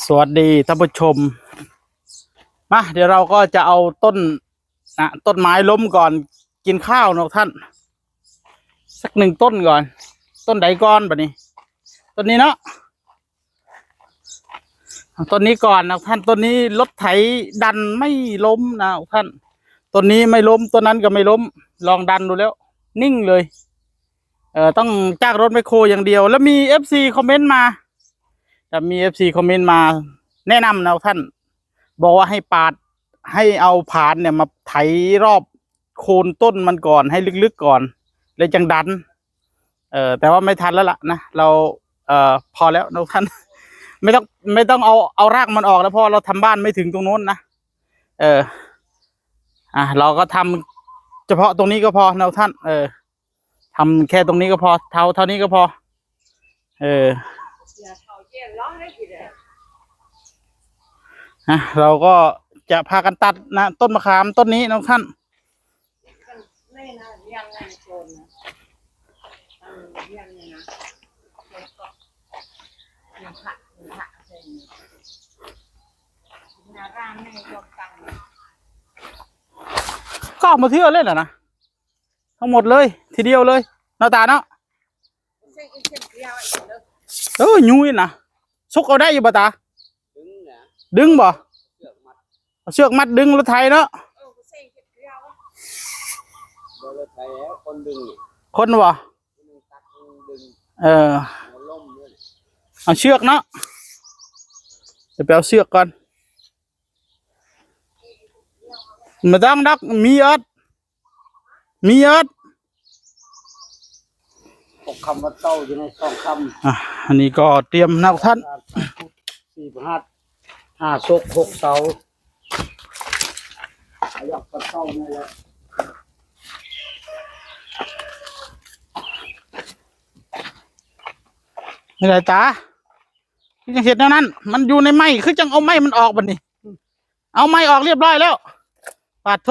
สวัสดีท่านผู้ชมมาเดี๋ยวเราก็จะเอาต้นไม้ล้มก่อนกินข้าวนะท่านสักหนึ่งต้นก่อนต้นใดก่อนแบบนี้ต้นนี้เนาะต้นนี้ก่อนนะท่านต้นนี้รถไถดันไม่ล้มนะท่านต้นนี้ไม่ล้มต้นนั้นก็ไม่ล้มลองดันดูแล้วนิ่งเลยต้องจ้างรถไมคโครอย่างเดียวแล้วมีFCคอมเมนต์มาแต่มีFCคอมเมนต์มาแนะนำนะท่านบอกว่าให้เอาผานเนี่ยมาไถรอบโคนต้นมันก่อนให้ลึกๆก่อนเลยจังดันแต่ว่าไม่ทันแล้วล่ะนะเราพอแล้วนะท่าน ไม่ต้องเอารากมันออกแล้วเพราะเราทำบ้านไม่ถึงตรงโน้นนะเราก็ทำเฉพาะตรงนี้ก็พอนะท่านทำแค่ตรงนี้ก็พอเท่านี้ก็พอเราก็จะพากันตัดนะต้นมะขามต้นนี้นะท่านก็เอามาเที่ยวเล่นเหรอนะทั้งหมดเลยทีเดียวเลยหน้าตาเนาะยุ้ยนะซุกเอาได้อยู่ป่ะตาดึงบ่เอาเชือกมัดดึงรถไถเนาะคนบ่เอาเชือกเนาะเดี๋ยวไปเอาเชือกก่อนมาต้องดักมีเอิร์ดคำว่าเต้าอยู่ในสองคอันนี้ก็เตรียมนักท่าน4 5 ศก6 เสาอยากกระเต้านี่แหละไม่ได้ตาที่จังเห็นนั้นมันอยู่ในไม้คือจังเอาไม้มันออกบัดนี้เอาไม้ออกเรียบร้อยแล้วปาดโถ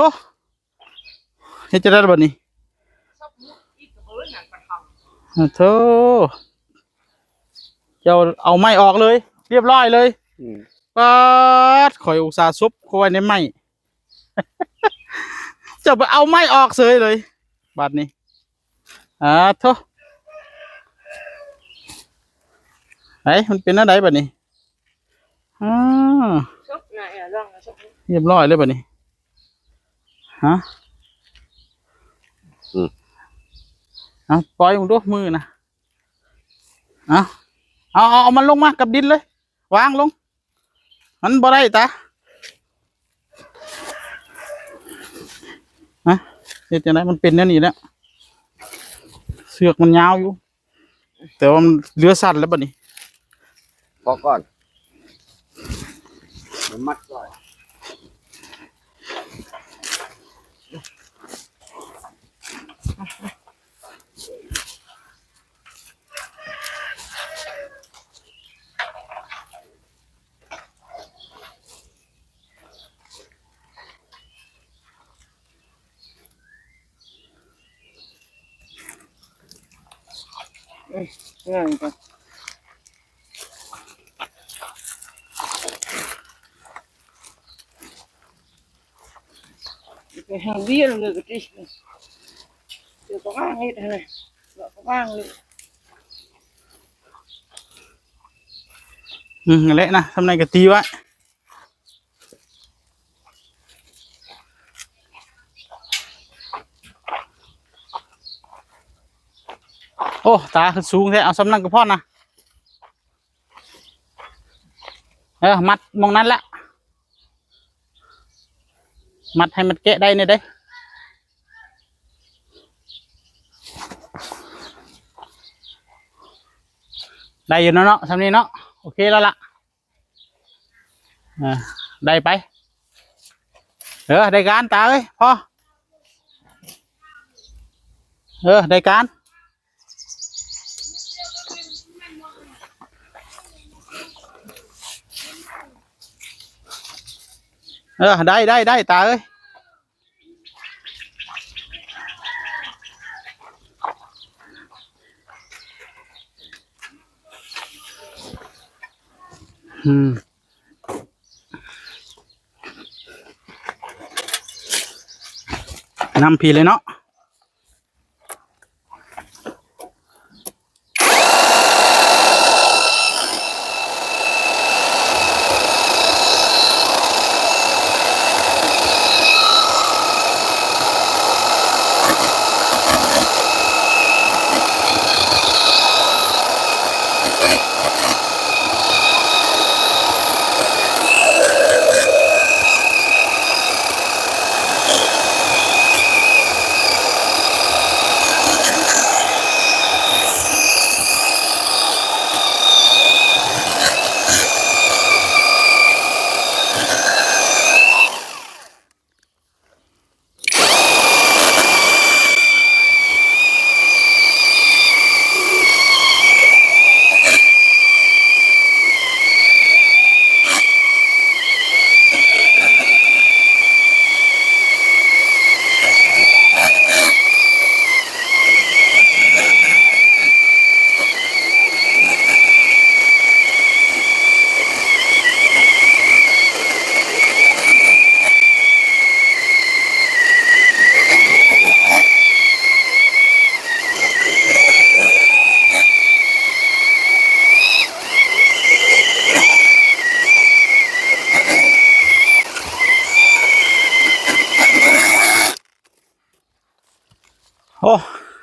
เฮ็ดจะได้บัดนี้โธ่เจ้าเอาไม้ออกเลยเรียบร้อยเลยปาดข่อยอุตส่าห์ซุบเข้าไว้ในไม้ จะไปเอาไม้ออกเสยเลยบัดนี้โธ่ไหนมันเป็นอะไรบัดนี้เรียบร้อยเลยบัดนี้ปล่อยมึงดูมือนะเอามันลงมากับดินเลยวางลงมันบ่ได้ตาเห็นจังไดมันเป็นแน่นี่แล้วเสือกมันยาวอยู่แต่ว่ามันเลือสั้นแล้วบัดนี้พอก่อนมัดก่อนง่ายก่อนcái hàng bia là người cái gì chưa có mang hết này vợ có mang luôn นั่นแหละนะทำไงก็ตีไว้โอ้ตาขึ้นสูงแท้เอาสำนักกับพ่อนะมัดมองนั้นละมัดให้มันแกะได้เนี่ยได้ได้อยู่เนาะทำนี้เนาะโอเคแล้วล่ะได้ไปได้การตาเอ้ยพ่อได้การได้ตาเอ้ย อืมนำพีเลยเนาะโอ้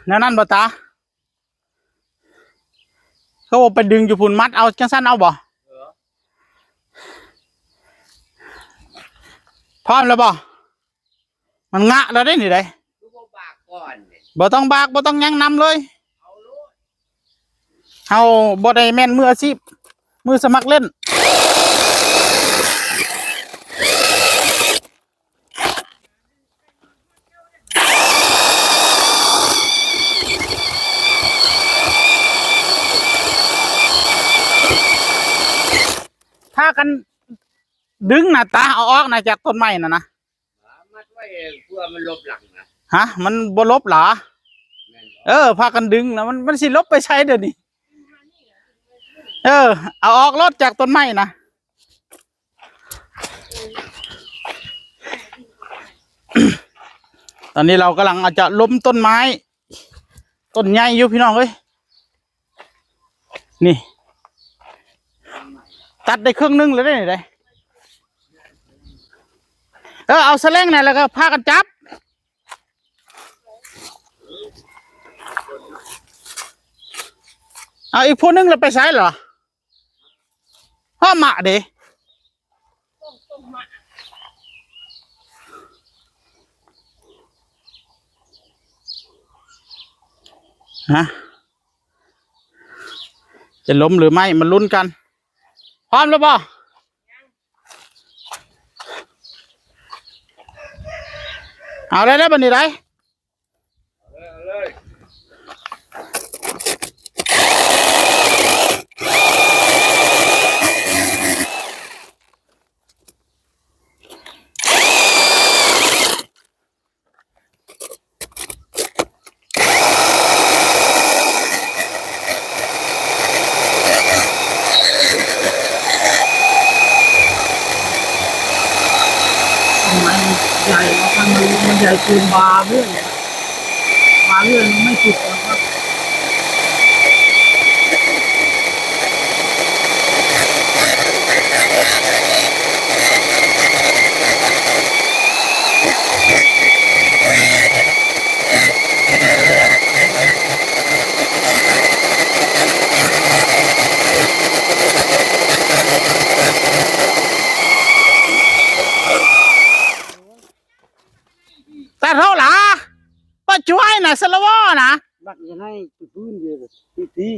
แนวนั้นบ่ตาเขาบอกไปดึงอยู่พุ่นมัดเอาจังสั้นเอาบ่พร้อมแล้วบ่มันงะแล้วได้นี่ได้ ดูบ่บากก่อนเนี่ย บ่ต้องบากบ่ต้องยังนำเลย เอาโลด เฮาบ่ได้แม่นมืออาชีพมือสมัครเล่นถ้ากันดึงนะตาเอาออกนะจากต้นไม้น่ะนะ มัดไว้เพื่อมันลบหลังนะ ฮะมันบ่ลบหรอ แม่นบ่ พากันดึงนะมันสิลบไปใช้เดี๋ยวนี้เอาออกรถจากต้นไม้นะตอนนี้เรากำลังอาจจะล้มต้นไม้ต้นใหญ่อยู่พี่น้องเอ้ยนี่ตัดได้ครึ่งนึงเลยได้ไหนได้เอาแสลงเนี่ยแล้วก็พากันจับเอาอีกพวกนึงเราไปใช้เหรอพ่อหมาเด้ฮะจะล้มหรือไม่มันลุ้นกันพร้อมแล้วป่ะเอาเลยแล้วบันนี้ไรเอาเลยใหญ่มาทางนู้นมันใหญ่เกินบาเลื่อนบาเลื่อนไม่ติดหรอกครับแต่เท่าหร่ะป้าช่วยนะสละวอนะ บักยังให้พื้นเดียวที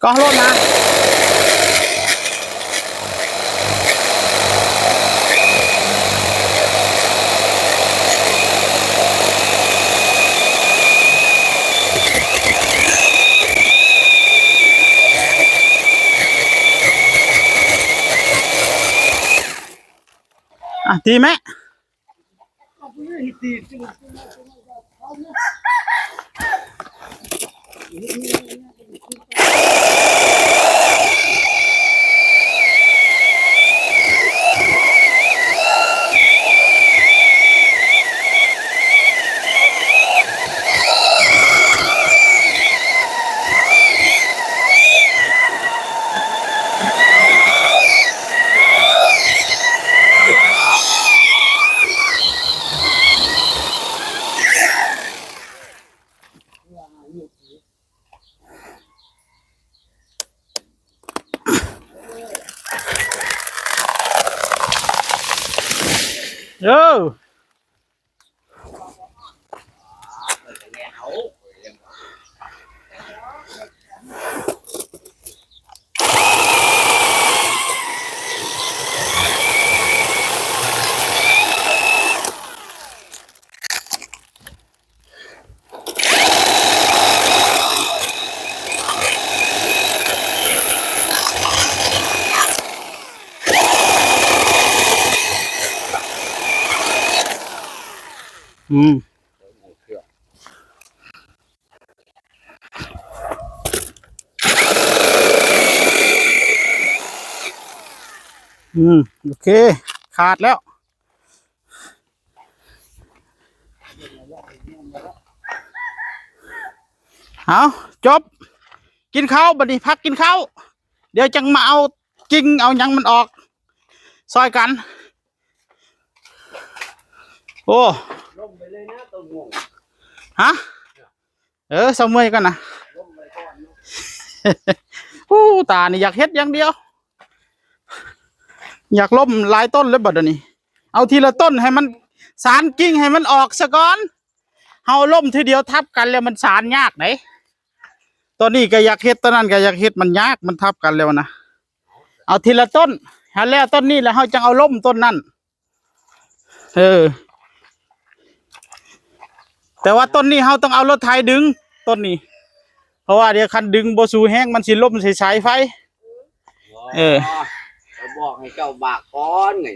ก็รถนะ ตีไหมเอออืมโอเคขาดแล้วเอาจบกินข้าวบัดนี้พักกินข้าวเดี๋ยวจังมาเอากิ่งเอาหยังมันออกซอยกันโอ้ล่มไปเลยนะต้นม่วงฮะเสมอยกันนะล่มไปก่อนตานี่อยากเฮ็ดอย่างเดียวอยากล่มหลายต้นเลยบัดนี้เอาทีละต้นให้มันสารกิ่งให้มันออกซะก่อนเฮาล่มทีเดียวทับกันแล้วมันสารยากไหนตัวนี้ก็อยากเฮ็ดตัวนั้นก็อยากเฮ็ดมันยากมันทับกันแล้วนะเอาทีละต้นหาแล้วต้นนี้แล้วเฮาจะเอาล่มต้นนั้นแต่ว่าต้นนี้เฮาต้องเอารถไถดึงต้นนี้เพราะว่าเดี๋ยวคันดึงบ่สู้แห้งมันสิล่มใส่สายไฟบอกให้เจ้าบากก้อนไง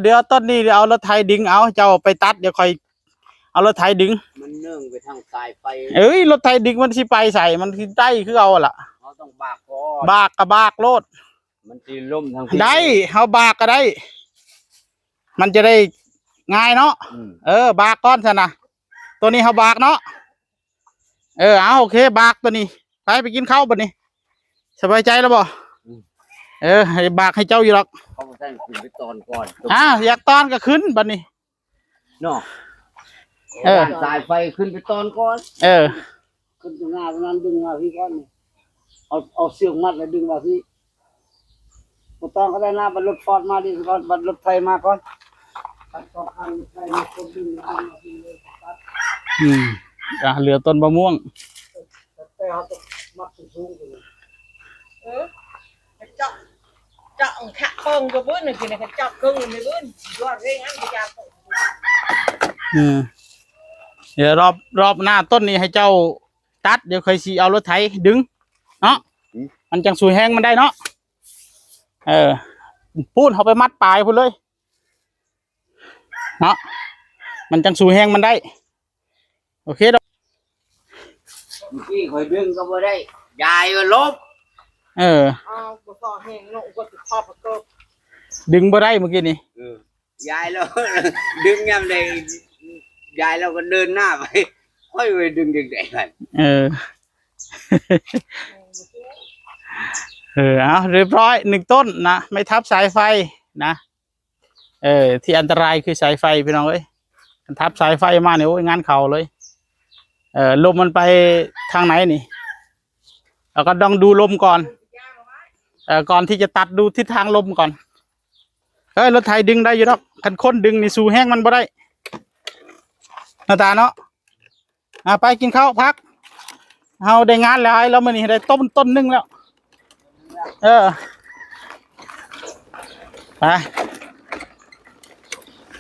เดี๋ยวต้นนี้เดี๋ยวเอารถไถดึงเอาเจ้าไปตัดเดี๋ยวค่อยเอารถไถดึงมันเนื่องไปทางสายไฟรถไถดึงมันสิไปใส่มันสิได้คือเอาล่ะเขาต้องบากก้อนบากกับบากโลดมันสิล่มทางได้เฮาบากก็ได้มันจะได้ง่ายเนาะบากก้อนซะนะตัวนี้เฮาบากเนาะเอาโอเคบากตัวนี้ไปกินข้าวบัดนี้สบายใจแล้วบ่ให้บากให้เจ้าอยู่หรอกเขาแจ้งขึ้นไปตอนก่อนอยากตอนก็ขึ้นบัดนี้เนาะสายไฟขึ้นไปตอนก่อนขึ้นตรงหน้าตรงนั้นดึงมาพี่ก้อนเอาเสือกมัดแล้วดึงมาพี่กูต้องก็ได้หน้าบรรลุฟอร์ดมาดิก่อนบรรลุไทยมาก่อนตัดต่อข้างไทยมาคนดึงมาพี่เลยเหลือต้นมะม่วงแต่เขาต้องมัดสูงเลยเจาะขะเปิงก็บื้นหนึ่งทีนะเจาะครึ่งไม่บื้นยอดเร่งอันจะยาวเดี๋ยวรอบหน้าต้นนี้ให้เจ้าตัดเดี๋ยวค่อยสิเอารถไถดึงเนาะมันจังสวยแห้งมันได้เนาะพูดเขาไปมัดปลายพูดเลยเนาะมันจังสวยแห้งมันได้โอเคดอกพี่คอยดึงก็ไม่ได้ยายก็ลบก็ต่อแห้งลงก็ติดขอบก็ดึงบ่ได้เมื่อกี้นี่ยายเราดึงยังไงยายเราก็เดินหน้าไปค่อยไปดึงยังไงกันเอาเรียบร้อย1ต้นนะไม่ทับสายไฟนะที่อันตรายคือสายไฟพี่น้องเอ้ยทับสายไฟมาเนี่ยโอ้ยงานเข่าเลยลมมันไปทางไหนนี่เราก็ต้องดูลมก่อนก่อนที่จะตัดดูทิศทางลมก่อนรถไถดึงได้อยู่หรอกคันค้นดึงนี่สู้แห้งมันบ่ได้หน้าตาเนาะไปกินข้าวพักเอาได้งานแล้วมันนี่ได้ต้นนึงแล้วไป